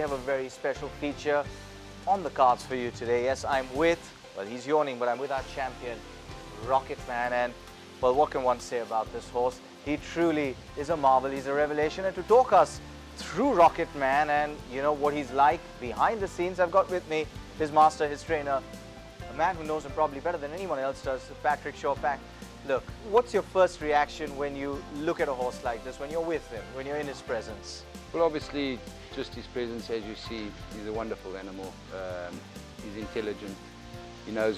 have a very special feature on the cards for you today. Yes, I'm with, well, he's yawning, but I'm with our champion, Rocket Man. And, well, what can one say about this horse? He truly is a marvel. He's a revelation. And to talk us through Rocket Man and, you know, what he's like behind the scenes, I've got with me his master, his trainer, a man who knows him probably better than anyone else does, Patrick Shaw. Pack, look, what's your first reaction when you look at a horse like this, when you're with him, when you're in his presence? Well, obviously, just his presence, as you see, he's a wonderful animal. He's intelligent. He knows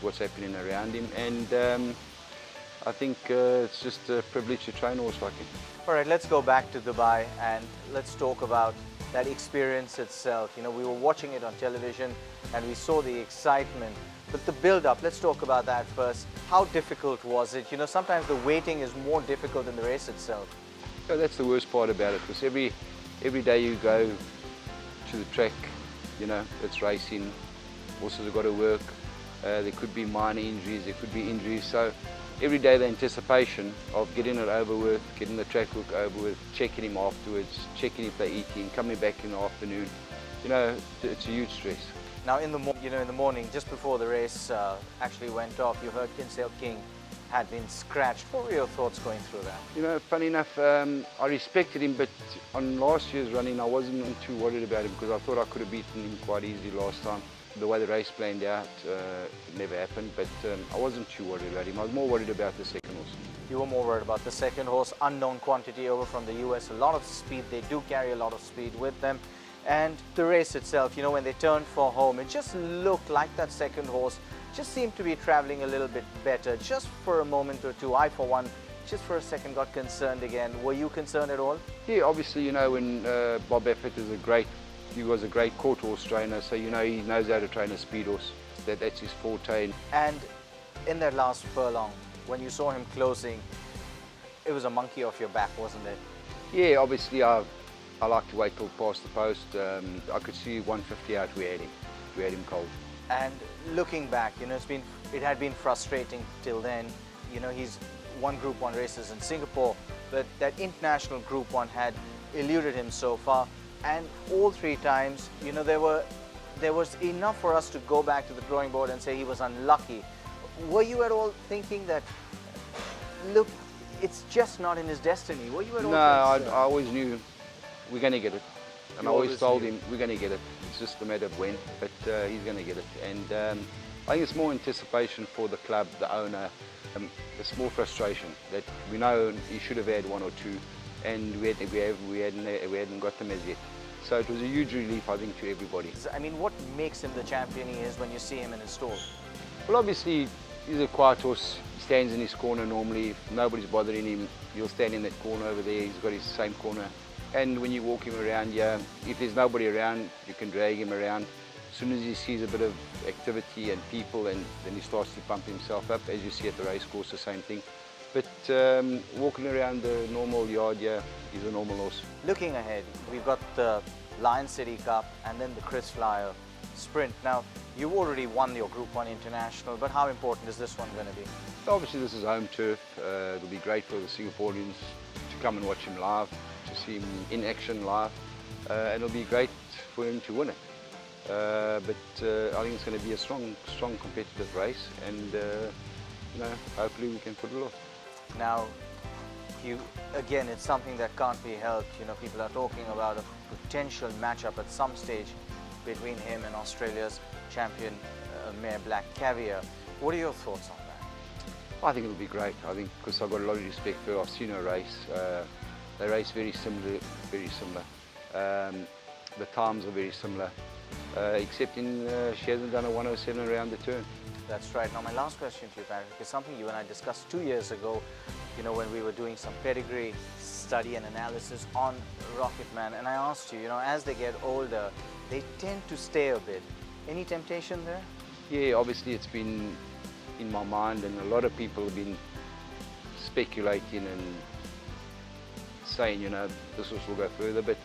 what's happening around him, and I think it's just a privilege to train a horse like him. All right, let's go back to Dubai and let's talk about that experience itself. You know, we were watching it on television and we saw the excitement, but the build-up, let's talk about that first. How difficult was it? You know, sometimes the waiting is more difficult than the race itself. So that's the worst part about it, because every day you go to the track, you know, it's racing, horses have got to work, there could be minor injuries, there could be injuries, so every day the anticipation of getting it over with, getting the track work over with, checking him afterwards, checking if they're eating, coming back in the afternoon, you know, it's a huge stress. Now in the morning, just before the race actually went off, you heard Kinsale King had been scratched. What were your thoughts going through that? You know, funny enough, I respected him, but on last year's running, I wasn't too worried about him because I thought I could have beaten him quite easily last time. The way the race planned out, it never happened, but I wasn't too worried about him. I was more worried about the second horse. You were more worried about the second horse, unknown quantity over from the US, a lot of speed. They do carry a lot of speed with them. And the race itself, you know, when they turned for home, it just looked like that second horse just seemed to be traveling a little bit better. Just for a moment or two, I for one, just for a second got concerned again. Were you concerned at all? Yeah, obviously, you know, when Bob Effort is he was a great court horse trainer, so you know he knows how to train a speed horse. That's his forte. And in that last furlong, when you saw him closing, it was a monkey off your back, wasn't it? Yeah, obviously I like to wait till past the post. I could see 150 out, we had him cold. And looking back, you know, it had been frustrating till then. You know, he's won Group 1 races in Singapore, but that international Group 1 had eluded him so far. And all three times, you know, there was enough for us to go back to the drawing board and say he was unlucky. Were you at all thinking that, look, it's just not in his destiny? Were you at all? No, I always knew we're going to get it. And I always told him we're going to get it. It's just a matter of when, but he's going to get it. And I think it's more anticipation for the club, the owner. It's more frustration that we know he should have had one or two, and we hadn't got them as yet. So it was a huge relief, I think, to everybody. I mean, what makes him the champion he is when you see him in his stall? Well, obviously, he's a quiet horse. He stands in his corner normally. If nobody's bothering him, he'll stand in that corner over there. He's got his same corner. And when you walk him around here, if there's nobody around, you can drag him around. As soon as he sees a bit of activity and people, and then he starts to pump himself up. As you see at the race course, the same thing. But walking around the normal yard here, he's a normal horse. Looking ahead, we've got the Lion City Cup and then the KrisFlyer Sprint. Now, you've already won your Group 1 International, but how important is this one going to be? Obviously, this is home turf. It'll be great for the Singaporeans to come and watch him live, to see him in action live, and it'll be great for him to win it. But I think it's going to be a strong competitive race, and you know, hopefully we can pull it off. Now, again, it's something that can't be helped. You know, people are talking about a potential matchup at some stage between him and Australia's champion, Mare Black Caviar. What are your thoughts on that? I think it'll be great. I think because I've got a lot of respect for her. I've seen her race. They race very similar. The times are very similar, except she hasn't done a 107 around the turn. That's right. Now, my last question to you, Patrick, is something you and I discussed 2 years ago, you know, when we were doing some pedigree study and analysis on Rocket Man. And I asked you, you know, as they get older, they tend to stay a bit. Any temptation there? Yeah, obviously it's been in my mind, and a lot of people have been speculating and saying, you know, this horse will go further. But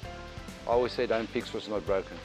I always say, don't fix what's not broken.